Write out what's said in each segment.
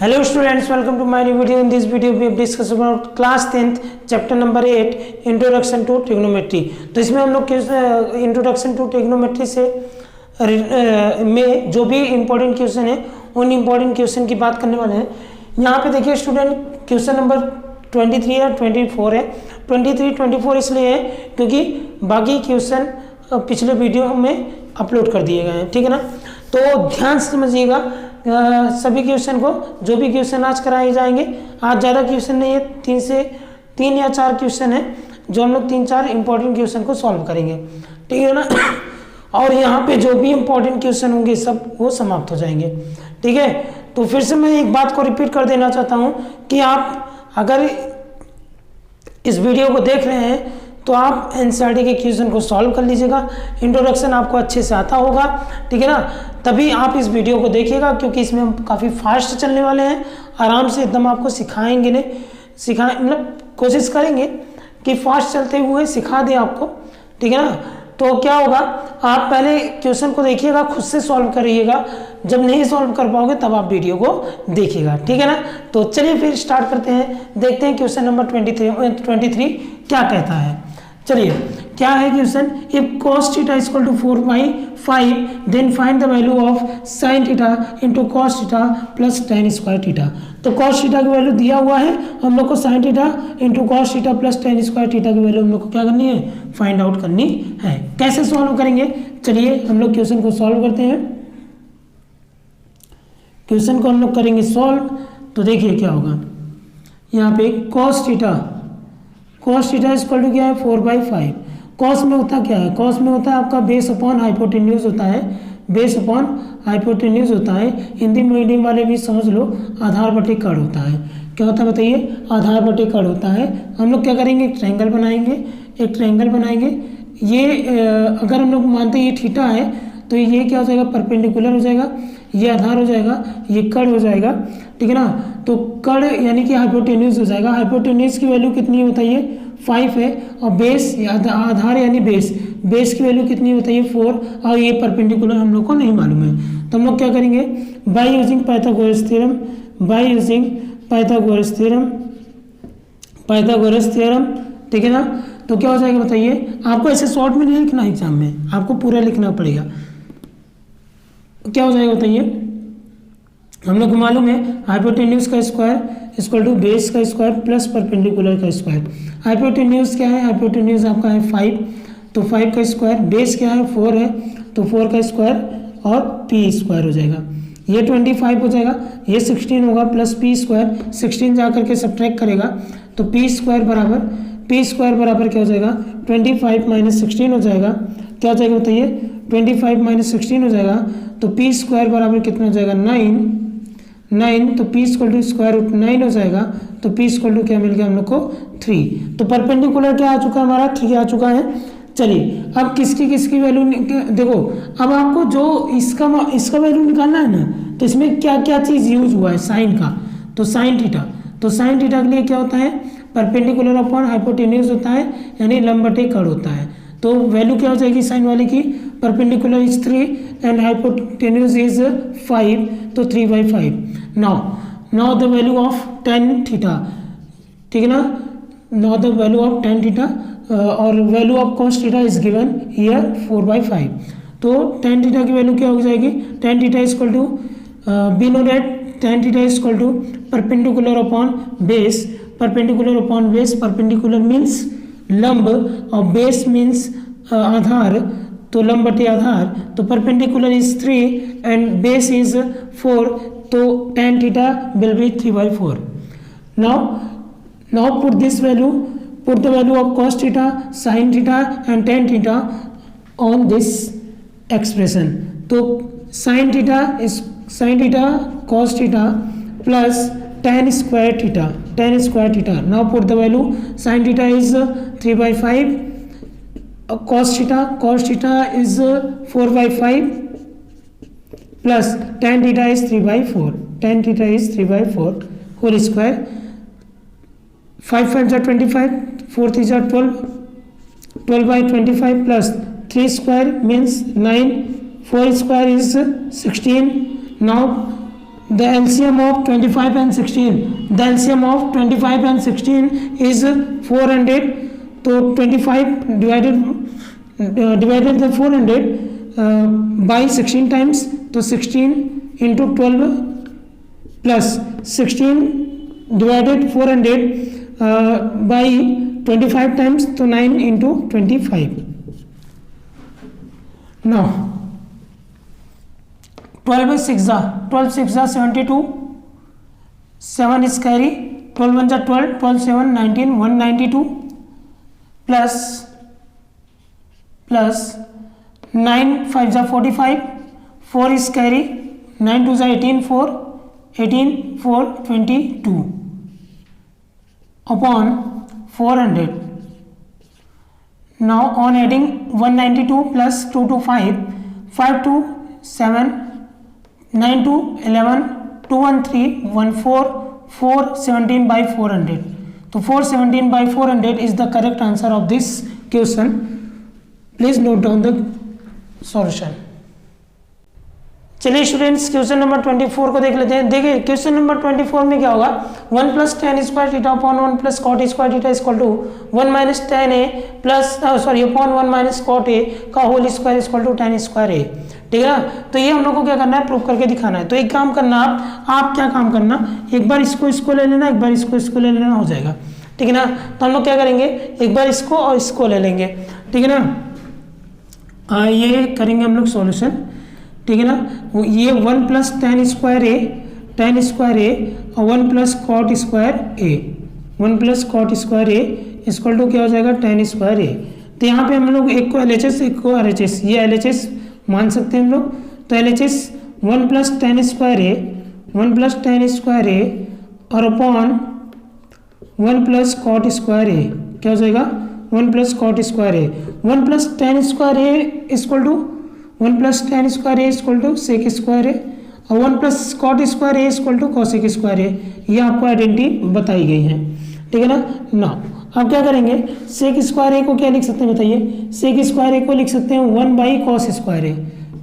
Hello students, welcome to my new video. In this video we have discussed about class 10th chapter number 8 introduction to trigonometry. तो इसमें हम लोग introduction to trigonometry से में जो भी इम्पोर्टेंट क्वेश्चन है उन इम्पोर्टेंट क्वेश्चन की बात करने वाले हैं। यहाँ पे देखिए स्टूडेंट, क्वेश्चन नंबर 23 या 24 है। 23-24 इसलिए है क्योंकि बाकी क्वेश्चन पिछले वीडियो में अपलोड कर दिए गए हैं, ठीक है ना। तो ध्यान से समझिएगा सभी क्वेश्चन को, जो भी क्वेश्चन आज कराए जाएंगे। आज ज़्यादा क्वेश्चन नहीं है, 3 या 4 क्वेश्चन है जो हम लोग 3-4 इंपॉर्टेंट क्वेश्चन को सॉल्व करेंगे, ठीक है ना। और यहाँ पे जो भी इंपॉर्टेंट क्वेश्चन होंगे सब वो समाप्त हो जाएंगे, ठीक है। तो फिर से मैं एक बात को रिपीट कर देना चाहता हूँ कि आप अगर इस वीडियो को देख रहे हैं तो आप एनसीईआरटी के क्वेश्चन को सॉल्व कर लीजिएगा। इंट्रोडक्शन आपको अच्छे से आता होगा, ठीक है ना, तभी आप इस वीडियो को देखिएगा, क्योंकि इसमें हम काफ़ी फास्ट चलने वाले हैं। आराम से एकदम आपको सिखाएंगे, मतलब कोशिश करेंगे कि फास्ट चलते हुए सिखा दें आपको, ठीक है ना। तो क्या होगा, आप पहले क्वेश्चन को देखिएगा, खुद से सॉल्व करिएगा। जब नहीं सॉल्व कर पाओगे तब आप वीडियो को देखिएगा, ठीक है ना। तो चलिए फिर स्टार्ट करते हैं, देखते हैं क्वेश्चन नंबर 23 क्या कहता है। चलिए, क्या है question. If cos theta equal to 4/5 then find the value of sin theta into cos theta plus tan square theta. तो cos थीटा की वैल्यू दिया हुआ है, हम लोग को sin theta into cos theta plus tan square theta की value हम लोग को क्या करनी है, फाइंड आउट करनी है। कैसे सॉल्व करेंगे, चलिए हम लोग क्वेश्चन को सॉल्व करते हैं। क्वेश्चन को हम लोग करेंगे सॉल्व। तो देखिए क्या होगा, यहाँ पे cos थीटा इक्वल टू क्या है, 4/5। कॉस में होता क्या है, कॉस में होता है आपका बेस अपॉन हाइपोटेन्यूज होता है, बेस अपॉन हाइपोटेन्यूज होता है। हिंदी मीडियम वाले भी समझ लो, आधार बटे कड़ होता है। क्या होता है बताइए, आधार बटे कड़ होता है। हम लोग क्या करेंगे, एक ट्रायंगल बनाएंगे। ये अगर हम लोग मानते हैं ये थीटा है तो ये क्या हो जाएगा, परपेंडिकुलर हो जाएगा, ये आधार हो जाएगा, ये कड़ हो जाएगा, ठीक है ना। तो कड़ यानी कि हाइपोटेन्यूज हो जाएगा। हाइपोटेन्यूज की वैल्यू कितनी है बताइए, 5 है। और बेस आधार यानी बेस की वैल्यू कितनी बताइए, 4। और ये परपेंडिकुलर हम लोग को नहीं मालूम है। तो हम लोग क्या करेंगे, बाय यूजिंग पाइथागोरस थ्योरम, ठीक है ना। तो क्या हो जाएगा बताइए, आपको ऐसे शॉर्ट में नहीं लिखना एग्जाम में, आपको पूरा लिखना पड़ेगा। क्या हो जाएगा बताइए, हम लोग को मालूम है हाइपोटेन्यूज का स्क्वायर इक्वल टू बेस का स्क्वायर प्लस परपेंडिकुलर का स्क्वायर। हाइपोटेन्यूज क्या है, हाइपोटेन्यूज आपका है 5, तो 5 का स्क्वायर, बेस क्या है 4 है, तो 4 का स्क्वायर और पी स्क्वायर हो जाएगा। ये 25 हो जाएगा, ये 16 होगा प्लस पी स्क्वायर, 16 जा करके सब्ट्रैक्ट करेगा तो पी स्क्वायर बराबर क्या हो जाएगा, 25 माइनस 16 हो जाएगा। क्या हो जाएगा बताइए, 25 माइनस 16 हो जाएगा। तो पी स्क्वायर बराबर कितना हो जाएगा, 9। तो P equal to square root 9 हो जाएगा। तो पी स्क्वल टू क्या मिल गया हम लोग को, 3। तो परपेंडिकुलर क्या आ चुका है हमारा, 3 आ चुका है। चलिए अब किसकी वैल्यू देखो, अब आपको जो इसका वैल्यू निकालना है ना, तो इसमें क्या क्या चीज़ यूज हुआ है, साइन का। तो साइन थीटा के लिए क्या होता है, परपेंडिकुलर अपॉन हाइपोटेन्यूज होता है, यानी लंब बटे कड़ होता है। तो वैल्यू क्या हो जाएगी साइन वाले की, perpendicular is 3 and hypotenuse is 5, तो 3/5। Now the value of tan theta, ठीक है ना। Now the value of tan theta और value of cos theta is given here 4/5। तो tan थीटा की वैल्यू क्या हो जाएगी, tan theta equal to we know that tan theta equal to perpendicular upon base. Perpendicular means लंब और base means आधार, तो लंब बटे आधार। तो perpendicular is 3 and base is 4, तो tan theta will be 3/4. Now put the value of cos theta, sin theta and tan theta on this expression. तो sin theta cos theta plus tan square theta. Now put the value, sin theta is 3/5, cos theta is 4/5 plus tan theta is 3/4 whole square। 5 5 are 25, 4 3 are 12/25 plus 3 square means 9, 4 square is 16। Now the LCM of 25 and 16, the LCM of 25 and 16 is 400. तो 25 divided the 400 by 16 times, तो 16 into 12 plus 16 divided 400 by 25 times, तो 9 into 25. Now 12 by 6 72, 7 is carry, 12 1 12, 12 7 19, 192 plus 9 5 45, 4 is carry, 9 2 18, 4 22 upon 400. Now on adding 192 plus 2 to 5, 5 to 7, 9 to 11, 2 1 3, 1 4, 417 by 400. So 417 by 400 is the correct answer of this question. Please note down the solution. चलिए students question number 24 को देख लेते हैं। देखिए question number 24 में क्या होगा, 1 plus tan square theta upon 1 plus cot square theta equal to 1 minus tan A plus upon 1 minus cot A का whole square equal to tan square A. ठीक है ना, तो ये हम लोग को क्या करना है, प्रूव करके दिखाना है। तो एक काम करना, आप क्या काम करना, एक बार इसको ले लेना, एक बार इसको ले लेना, हो जाएगा। ठीक है ना, तो हम लोग क्या करेंगे, एक बार इसको और इसको ले लेंगे। ठीक है ना, ये करेंगे हम लोग सॉल्यूशन। ठीक है ना, ये 1 प्लस टेन स्क्वायर ए और 1 plus cot square A, 1 plus cot square A equal to क्या हो जाएगा, टेन स्क्वायर ए। तो यहाँ पे हम लोग एक को LHS एक को RHS, ये LHS मान सकते हैं हम लोग। तो LHS 1 plus tan square A और upon 1 plus cot square A, क्या हो जाएगा, 1 plus cot square A. 1 plus tan square A equal to 1 plus tan square A equal to sec square A और 1 plus cot square A equal to cosec square A. ये आपको identity बताई गई है। ठीक है ना। नाउ अब क्या करेंगे, सेक स्क्वायर ए को क्या लिख सकते हैं बताइए, सेक स्क्वायर ए को लिख सकते हैं 1 बाई कॉस स्क्वायर ए।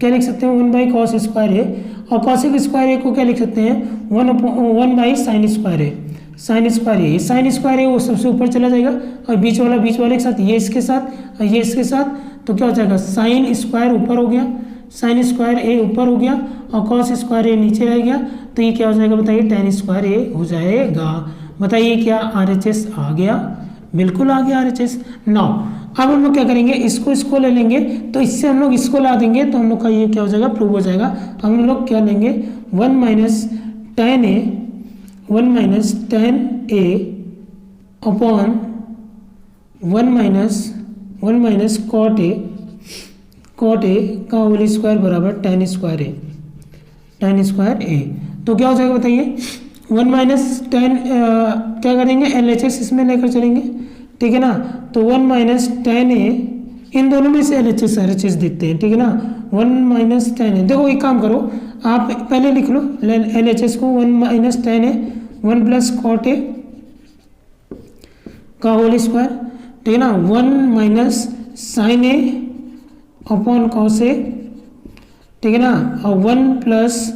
क्या लिख सकते हैं, 1 बाई कॉस स्क्वायर ए। और कॉसेक स्क्वायर ए को क्या लिख सकते हैं, 1 by sine square A. Sine square A, sine square A वो सबसे ऊपर चला जाएगा और बीच वाले के साथ, ये इसके साथ और ये इसके साथ, तो क्या हो जाएगा, साइन स्क्वायर ऊपर हो गया, साइन स्क्वायर ए ऊपर हो गया और कॉस स्क्वायर ए नीचे रह गया। तो ये क्या हो जाएगा बताइए, टेन स्क्वायर ए हो जाएगा। बताइए क्या RHS आ गया, बिल्कुल आ गया RHS। नाउ अब हम लोग क्या करेंगे, इसको ले लेंगे, तो इससे हम लोग इसको ला देंगे, तो हम लोग का ये क्या हो जाएगा, प्रूव हो जाएगा। हम लोग क्या लेंगे, 1 minus tan A upon 1 minus cot A का होल स्क्वायर बराबर टेन स्क्वायर ए। तो क्या हो जाएगा बताइए, 1 माइनस टेन क्या करेंगे, LHS इसमें लेकर चलेंगे। ठीक है ना, तो 1 माइनस टेन ए, इन दोनों में से RHS देखते हैं। ठीक है ना, 1 माइनस टेन ए, देखो एक काम करो, आप पहले लिख लो LHS को, 1 minus tan A 1 plus cot A का होल स्क्वायर। ठीक है ना, 1 minus sine A upon cos A. ठीक है ना, और 1 plus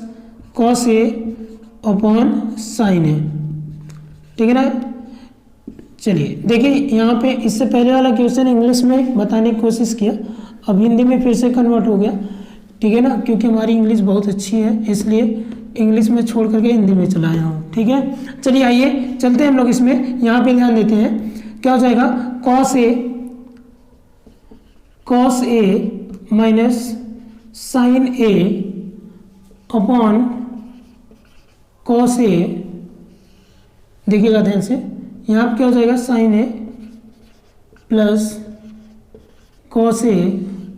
cos A upon sine A. ठीक है ना। चलिए देखिए यहाँ पे इससे पहले वाला क्वेश्चन इंग्लिश में बताने की कोशिश किया, अब हिंदी में फिर से कन्वर्ट हो गया। ठीक है ना, क्योंकि हमारी इंग्लिश बहुत अच्छी है, इसलिए इंग्लिश में छोड़ करके हिंदी में चला आया हूँ। ठीक है, चलिए आइए चलते हैं हम लोग इसमें, यहाँ पे ध्यान देते हैं। क्या हो जाएगा, cos A minus sine A upon cos ए। देखिएगा ध्यान से, यहाँ पे क्या हो जाएगा, sign A plus cos A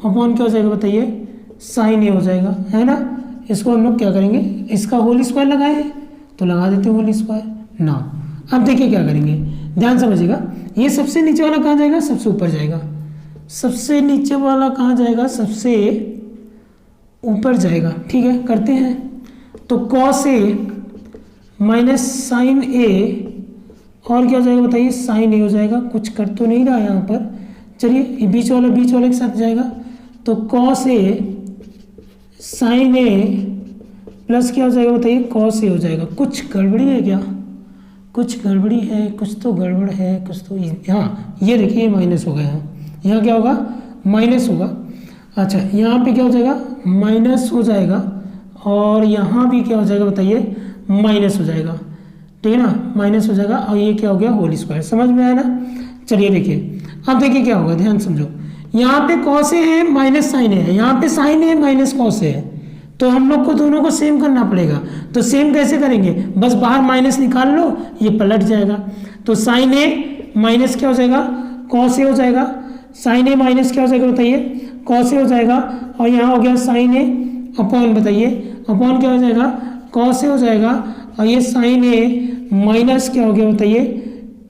upon क्या हो जाएगा बताइए, साइन ए हो जाएगा, है ना। इसको हम लोग क्या करेंगे, इसका होल स्क्वायर लगाए तो लगा देते हैं होल स्क्वायर। ना अब देखिए क्या करेंगे, ध्यान समझिएगा। ये सबसे नीचे वाला कहाँ जाएगा, सबसे ऊपर जाएगा। सबसे नीचे वाला कहाँ जाएगा, सबसे ऊपर जाएगा। ठीक है, करते हैं। तो कॉस ए माइनस साइन ए और क्या हो जाएगा बताइए, साइन ए हो जाएगा। कुछ कर तो नहीं रहा यहाँ पर, चलिए बीच वाले के साथ जाएगा। तो cos A sign A plus क्या हो जाएगा बताइए, कॉस ए हो जाएगा। कुछ गड़बड़ी है क्या, कुछ गड़बड़ी है, कुछ तो गड़बड़ है, कुछ तो हाँ ये देखिए माइनस होगा, यहाँ क्या होगा, माइनस होगा। अच्छा यहाँ पे क्या हो जाएगा, माइनस हो जाएगा, और यहाँ भी क्या हो जाएगा बताइए, माइनस हो जाएगा, ठीक है ना, माइनस हो जाएगा। और ये क्या हो गया, होल स्क्वायर। समझ में आया ना। चलिए देखिए, अब देखिए क्या होगा, ध्यान समझो। यहाँ पे कॉस ए है, माइनस साइन है, यहाँ पे साइन है, माइनस कॉस है, तो हम लोग को दोनों को सेम करना पड़ेगा। तो सेम कैसे करेंगे, बस बाहर माइनस निकाल लो, ये पलट जाएगा। तो साइन ए माइनस क्या हो जाएगा, कॉस ए हो जाएगा। साइन ए माइनस क्या हो जाएगा बताइए, कॉस ए हो जाएगा। और यहाँ हो गया साइन ए अपॉन, बताइए अपॉन क्या हो जाएगा, कॉस ए हो जाएगा। और ये साइन ए माइनस क्या हो गया बताइए,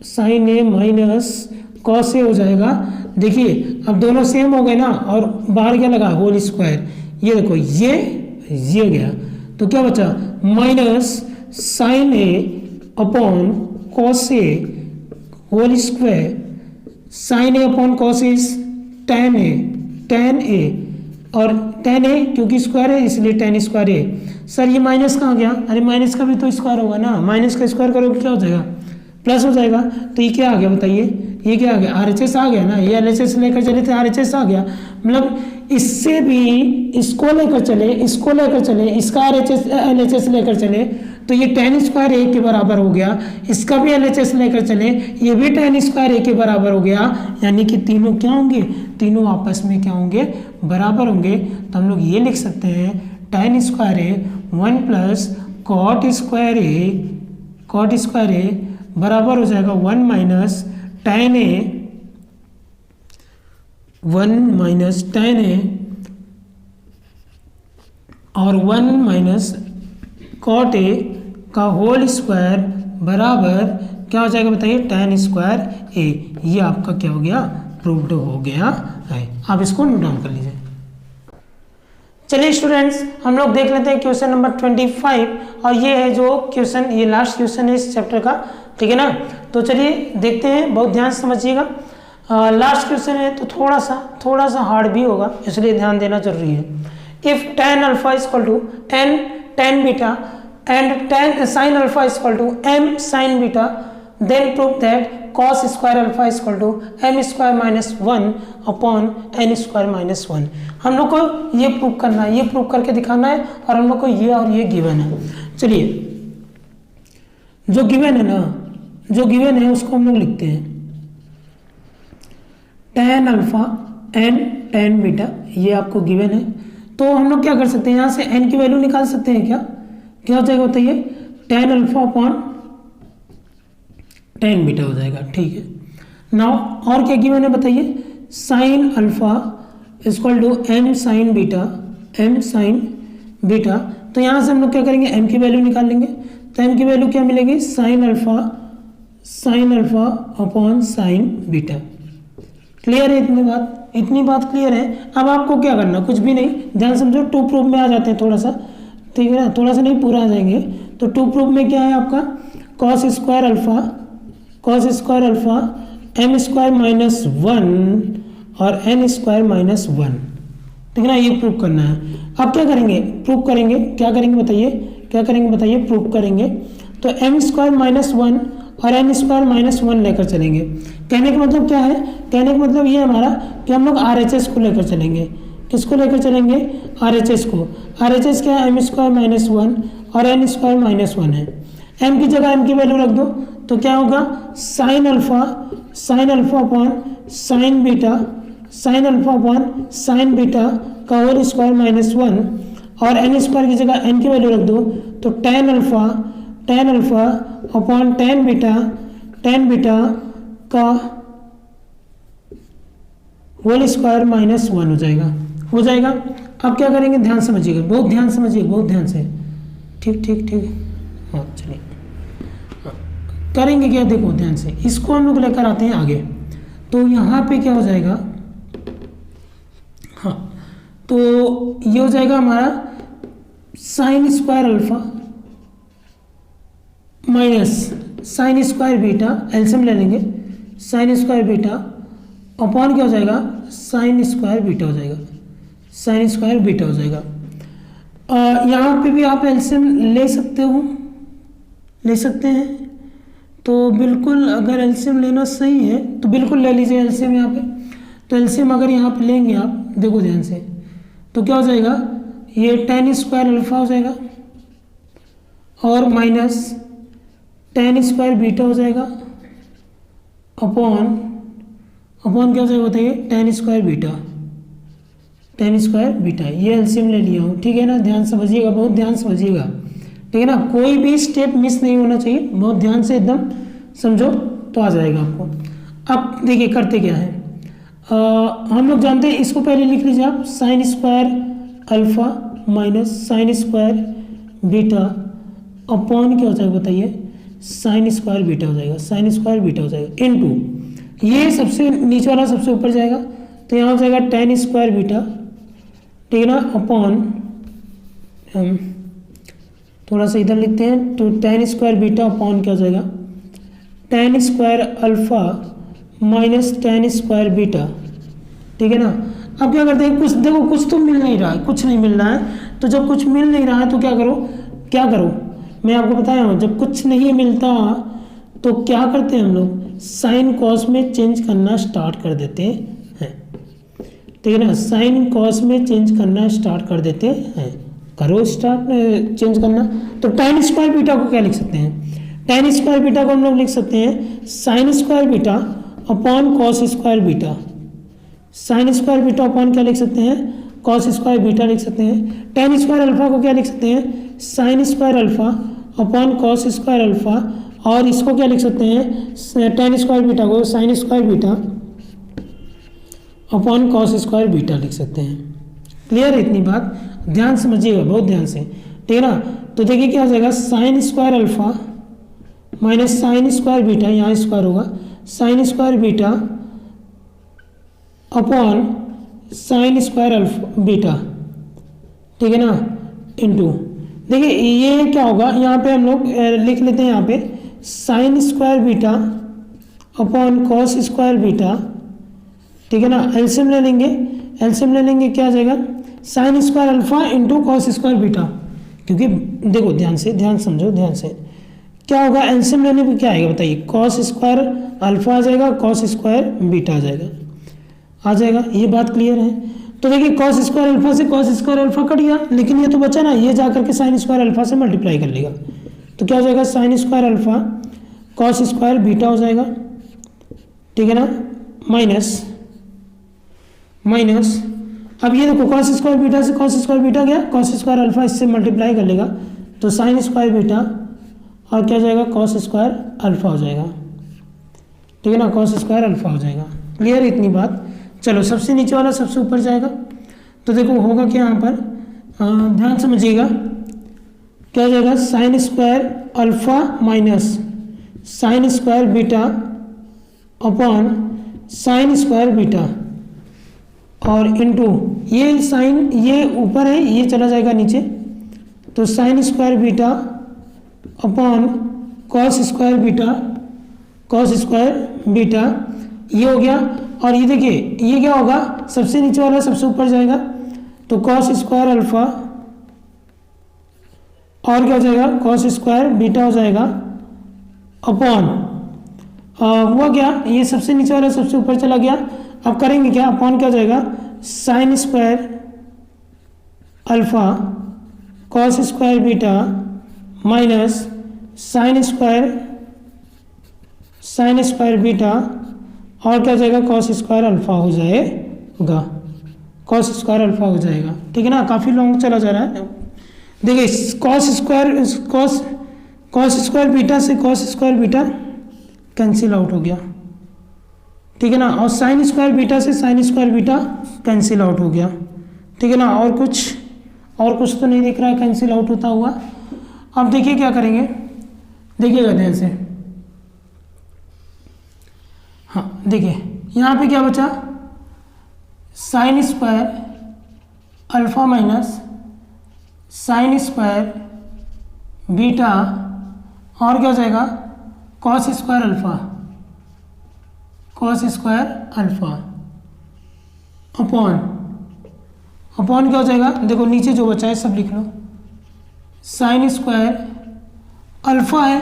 sign A minus cos A हो जाएगा। देखिए अब दोनों सेम हो गए ना, और बाहर क्या लगा, होल स्क्वायर। ये देखो ये गया, तो क्या बचा, minus sine A upon cos A whole square. Sign A upon cos A ten ए, और टेन ए क्योंकि स्क्वायर है इसलिए टेन स्क्वायर ए। सर ये माइनस कहाँ गया, अरे माइनस का भी तो स्क्वायर होगा ना, माइनस का स्क्वायर करोगे क्या हो जाएगा, प्लस हो जाएगा। तो ये क्या आ गया बताइए, ये क्या आ गया, RHS आ गया ना, ये LHS लेकर चले थे, RHS आ गया। मतलब इससे भी इसको लेकर चले, इसको लेकर चले, इसका LHS लेकर चले, तो ये टेन स्क्वायर ए के बराबर हो गया। इसका भी LHS लेकर चले, ये भी टेन स्क्वायर ए के बराबर हो गया। यानी कि तीनों क्या होंगे, तीनों आपस में क्या होंगे, बराबर होंगे। तो हम लोग ये लिख सकते हैं ten square A 1 plus cot square ए बराबर हो जाएगा 1 minus tan A, 1 minus tan ए, और 1 माइनस कॉट ए का होल स्क्वायर बराबर क्या हो जाएगा बताइए, टेन स्क्वायर ए। ये आपका क्या हो गया, प्रूव्ड हो गया है। आप इसको नोट डाउन कर लीजिए। चलिए स्टूडेंट्स, हम लोग देख लेते हैं क्वेश्चन नंबर 25, और ये है जो क्वेश्चन, ये लास्ट क्वेश्चन है इस चैप्टर का, ठीक है ना। तो चलिए देखते हैं, बहुत ध्यान से समझिएगा। लास्ट क्वेश्चन है तो थोड़ा सा हार्ड भी होगा, इसलिए ध्यान देना जरूरी है। If tan alpha equal to tan beta and tan sin alpha equal to m sin beta, then prove that cos square alpha equal to m square minus 1 upon n square minus 1। हम लोग को ये prove करना है, ये prove करके दिखाना है, और हम लोग को ये और ये गिवन है। चलिए जो गिवन है ना, जो गिवन है उसको हम लोग लिखते हैं tan alpha and tan beta, ये आपको गिवन है। तो हम लोग क्या कर सकते हैं, यहाँ से n की वैल्यू निकाल सकते हैं क्या हो जाएगा बताइए, tan alpha upon tan beta हो जाएगा, ठीक है। नाउ और क्या गिवन है बताइए, sine alpha equal to m sine beta. तो यहाँ से हम लोग क्या करेंगे, m की वैल्यू निकाल लेंगे। तो m की वैल्यू क्या मिलेगी, sine alpha upon sine beta. Clear है इतनी बात क्लियर है। अब आपको क्या करना, कुछ भी नहीं, ध्यान समझो। टू प्रूफ में आ जाते हैं थोड़ा सा, ठीक है ना, थोड़ा सा नहीं पूरा आ जाएंगे। तो टू प्रूफ में क्या है आपका, cos square alpha m square minus 1 और n स्क्वायर माइनस 1, ठीक है ना, ये प्रूफ करना है। अब क्या करेंगे, प्रूफ करेंगे, क्या करेंगे बताइए, प्रूफ करेंगे। तो m स्क्वायर माइनस 1 और n स्क्वायर माइनस 1 लेकर चलेंगे। कहने का मतलब क्या है, कहने का मतलब ये हमारा कि हम लोग RHS को लेकर चलेंगे। किसको लेकर चलेंगे, RHS को। RHS क्या है, m स्क्वायर माइनस 1 और n स्क्वायर माइनस 1 है। m की जगह m की वैल्यू रख दो, तो क्या होगा, sine alpha upon sine beta का होल स्क्वायर माइनस 1, और n स्क्वायर की जगह n की वैल्यू रख दो, तो tan alpha upon tan beta का होल स्क्वायर माइनस 1 हो जाएगा। अब क्या करेंगे, ध्यान समझिएगा, बहुत ध्यान से, ठीक। हाँ चलिए करेंगे क्या, देखो ध्यान से, इसको हम लोग लेकर आते हैं आगे। तो यहाँ पे क्या हो जाएगा, हाँ तो ये हो जाएगा हमारा sine square alpha minus sine square beta, LCM ले लेंगे, साइन स्क्वायर बीटा अपॉन क्या हो जाएगा, साइन स्क्वायर बीटा हो जाएगा। यहाँ पे भी आप एलसीएम ले सकते हो, ले सकते हैं। तो बिल्कुल अगर एलसीएम लेना सही है तो बिल्कुल ले लीजिए एलसीएम यहाँ पे। तो एलसीएम अगर यहाँ पे लेंगे आप, देखो ध्यान से, तो क्या हो जाएगा, ये tan स्क्वायर अल्फा हो जाएगा और माइनस tan स्क्वायर बीटा हो जाएगा अपॉन क्या हो जाएगा बताइए, tan स्क्वायर बीटा। ये एलसीएम ले लिया हूँ, ठीक है ना। ध्यान समझिएगा, बहुत ध्यान समझिएगा, ठीक है ना। कोई भी स्टेप मिस नहीं होना चाहिए, बहुत ध्यान से एकदम समझो तो आ जाएगा आपको। अब देखिए करते क्या है, हम लोग जानते हैं, इसको पहले लिख लीजिए आप, sine square alpha minus sine square beta upon क्या हो जाएगा बताइए, साइन स्क्वायर बीटा हो जाएगा इनटू ये सबसे नीचे वाला सबसे ऊपर जाएगा, तो यहाँ हो जाएगा tan स्क्वायर बीटा, ठीक है ना, अपॉन हम थोड़ा सा इधर लिखते हैं, तो tan स्क्वायर बीटा अपॉन क्या हो जाएगा, tan square alpha minus tan square beta, ठीक है ना। अब क्या करते हैं, कुछ देखो, कुछ तो मिल नहीं रहा है, कुछ नहीं मिल रहा है। तो जब कुछ मिल नहीं रहा है तो क्या करो, मैं आपको बताया हूँ, जब कुछ नहीं मिलता तो क्या करते हैं हम लोग, साइन कॉस में चेंज करना स्टार्ट कर देते हैं, ठीक है ना। साइन कॉस में चेंज करना स्टार्ट कर देते हैं, करो स्टार्ट चेंज करना। तो tan स्क्वायर बीटा को क्या लिख सकते हैं, tan स्क्वायर बीटा को हम लोग लिख सकते हैं sine square beta upon cos square beta. Sine square beta upon क्या लिख सकते हैं, कॉस स्क्वायर बीटा लिख सकते हैं। tan स्क्वायर अल्फा को क्या लिख सकते हैं, sine square alpha upon cos square alpha, और इसको क्या लिख सकते हैं, tan स्क्वायर बीटा को sine square beta upon cos square beta लिख सकते हैं। क्लियर है इतनी बात, ध्यान समझिएगा, बहुत ध्यान से, ठीक है ना। तो देखिए क्या हो जाएगा, sine square alpha minus sine square beta, यहाँ स्क्वायर होगा, sine square beta upon sine square alpha beta, ठीक है ना, इनटू देखिए ये क्या होगा, यहाँ पे हम लोग लिख लेते हैं, यहाँ पे sine square beta upon cos square beta, ठीक है ना। एलसीएम ले लेंगे, क्या आ जाएगा, sine square alpha into cos square beta, क्योंकि देखो ध्यान समझो ध्यान से, क्या होगा एलसीएम लेने पे क्या आएगा बताइए, कॉस स्क्वायर अल्फा आ जाएगा, कॉस स्क्वायर बीटा आ जाएगा, ये बात क्लियर है। तो देखिए कॉस स्क्वायर अल्फा से कॉस स्क्वायर अल्फा कट गया, लेकिन ये तो बचा ना, ये जाकर के साइन स्क्वायर अल्फा से मल्टीप्लाई कर लेगा, तो क्या हो जाएगा, sine square alpha cos square beta हो जाएगा, ठीक है ना, माइनस अब ये देखो कॉस स्क्वायर बीटा से कॉस स्क्वायर बीटा गया, कॉस स्क्वायर अल्फा इससे मल्टीप्लाई कर लेगा, तो साइन स्क्वायर बीटा और क्या हो जाएगा, कॉस स्क्वायर अल्फा हो जाएगा, ठीक है ना, कॉस स्क्वायर अल्फा हो जाएगा। क्लियर है इतनी बात। चलो सबसे नीचे वाला सबसे ऊपर जाएगा, तो देखो होगा क्या यहाँ पर, ध्यान समझिएगा, क्या हो जाएगा, sine square alpha minus sine square beta upon sine square beta और इनटू ये साइन, ये ऊपर है, ये चला जाएगा नीचे, तो sine square beta upon cos square beta, ये हो गया। और ये देखिए ये क्या होगा, सबसे नीचे वाला सबसे ऊपर जाएगा, तो कॉस स्क्वायर अल्फा और क्या हो जाएगा, कॉस स्क्वायर बीटा हो जाएगा अपॉन हुआ क्या, ये सबसे नीचे वाला सबसे ऊपर चला गया। अब करेंगे क्या, अपॉन क्या हो जाएगा, sine square alpha cos square beta minus sine square beta और क्या हो जाएगा, कॉस स्क्वायर अल्फा हो जाएगा, ठीक है ना। काफ़ी लॉन्ग चला जा रहा है। देखिए कॉस स्क्वायर बीटा से cos square beta cancel out हो गया, ठीक है ना, और साइन स्क्वायर बीटा से sine square beta cancel out हो गया, ठीक है ना। और कुछ तो नहीं दिख रहा है कैंसिल आउट होता हुआ। अब देखिए क्या करेंगे, देखिएगा ध्यान से, हाँ देखिए यहाँ पे क्या बचा, sine square alpha minus sine square beta और क्या हो जाएगा, cos square alpha upon upon क्या हो जाएगा, देखो नीचे जो बचा है सब लिख लो, साइन स्क्वायर अल्फा है,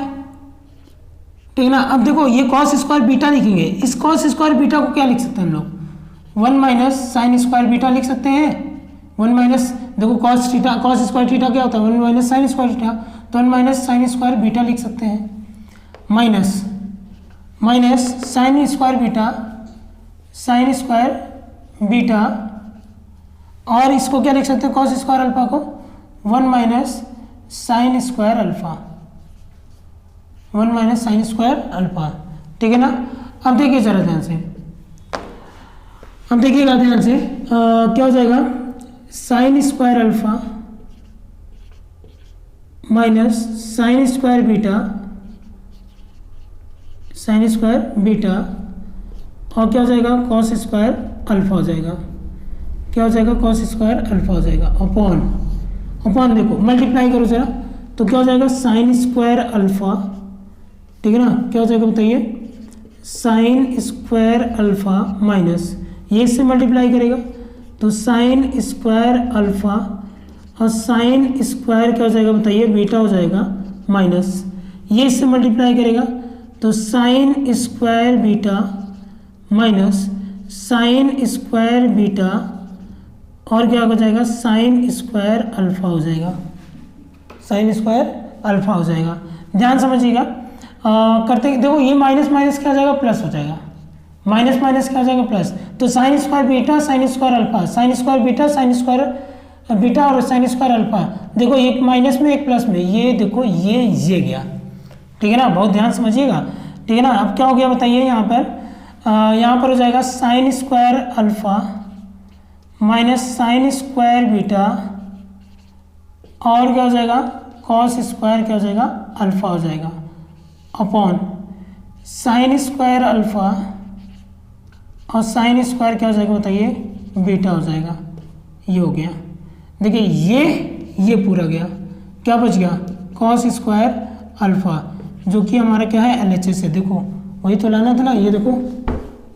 ठीक है ना। अब देखो ये कॉस स्क्वायर बीटा लिखेंगे, इस कॉस स्क्वायर बीटा को क्या लिख सकते हैं हम लोग, 1 माइनस साइन स्क्वायर बीटा लिख सकते हैं। 1 माइनस, देखो cos theta, cos square theta क्या होता है, 1 माइनस साइन स्क्वायर थीटा, तो 1 माइनस साइन स्क्वायर बीटा लिख सकते हैं, minus minus sine square beta, sine square beta, और इसको क्या लिख सकते हैं, कॉस स्क्वायर अल्फा को 1 minus sine square alpha, 1 minus sine square alpha, ठीक है ना। अब देखिए जरा ध्यान से, अब देखिएगा ध्यान से, क्या हो जाएगा, sine square alpha minus sine square beta, sine square beta, और क्या हो जाएगा, कॉस स्क्वायर अल्फा हो जाएगा, क्या हो जाएगा, कॉस स्क्वायर अल्फा हो जाएगा, अपॉन, अपॉन देखो मल्टीप्लाई करो जरा, तो क्या हो जाएगा, साइन स्क्वायर अल्फा, ठीक है ना, क्या हो जाएगा बताइए, साइन स्क्वायर अल्फा माइनस, ये इससे मल्टीप्लाई करेगा तो साइन स्क्वायर अल्फा, और साइन स्क्वायर क्या हो जाएगा बताइए, बीटा हो जाएगा माइनस, ये इससे मल्टीप्लाई करेगा तो sine square beta minus sine square beta, और क्या हो जाएगा, साइन स्क्वायर अल्फा हो जाएगा, साइन स्क्वायर अल्फा हो जाएगा। ध्यान समझिएगा, करते देखो ये माइनस माइनस क्या हो जाएगा, प्लस हो जाएगा, माइनस माइनस क्या हो जाएगा, प्लस, तो sine square beta sine square alpha, sine square beta sine square beta और साइन स्क्वायर अल्फा, देखो एक माइनस में एक प्लस में, ये देखो ये गया, ठीक है ना, बहुत ध्यान समझिएगा, ठीक है ना। अब क्या हो गया बताइए, यहाँ पर हो जाएगा sine square alpha minus sine square beta, और क्या हो जाएगा, कॉस स्क्वायर क्या हो जाएगा, अल्फा हो जाएगा, अपॉन साइन स्क्वायर अल्फा, और साइन स्क्वायर क्या हो जाएगा बताइए, बीटा हो जाएगा, ये हो गया। देखिए ये पूरा गया, क्या बच गया, कॉस स्क्वायर अल्फा, जो कि हमारा क्या है, LHS है, देखो वही तो लाना था ना, ये देखो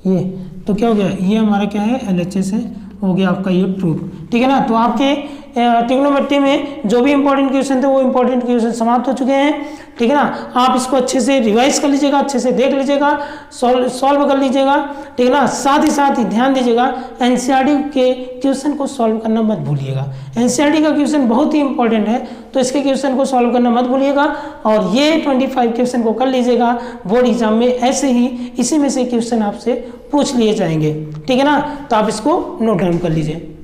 ये, तो क्या हो गया, ये हमारा क्या है, LHS है, हो गया आपका ये प्रूफ, ठीक है ना। तो आपके ट्रिग्नोमेट्री में जो भी इंपॉर्टेंट क्वेश्चन थे वो इंपॉर्टेंट क्वेश्चन समाप्त हो चुके हैं, ठीक है ना। आप इसको अच्छे से रिवाइज कर लीजिएगा, अच्छे से देख लीजिएगा, सॉल्व कर लीजिएगा, ठीक है ना। साथ ही ध्यान दीजिएगा, एनसीईआरटी के क्वेश्चन को सॉल्व करना मत भूलिएगा, एनसीईआरटी का क्वेश्चन बहुत ही इंपॉर्टेंट है, तो इसके क्वेश्चन को सॉल्व करना मत भूलिएगा, और ये 25 क्वेश्चन को कर लीजिएगा, बोर्ड एग्जाम में ऐसे ही इसी में से क्वेश्चन आपसे पूछ लिए जाएंगे, ठीक है ना। तो आप इसको नोट डाउन कर लीजिए।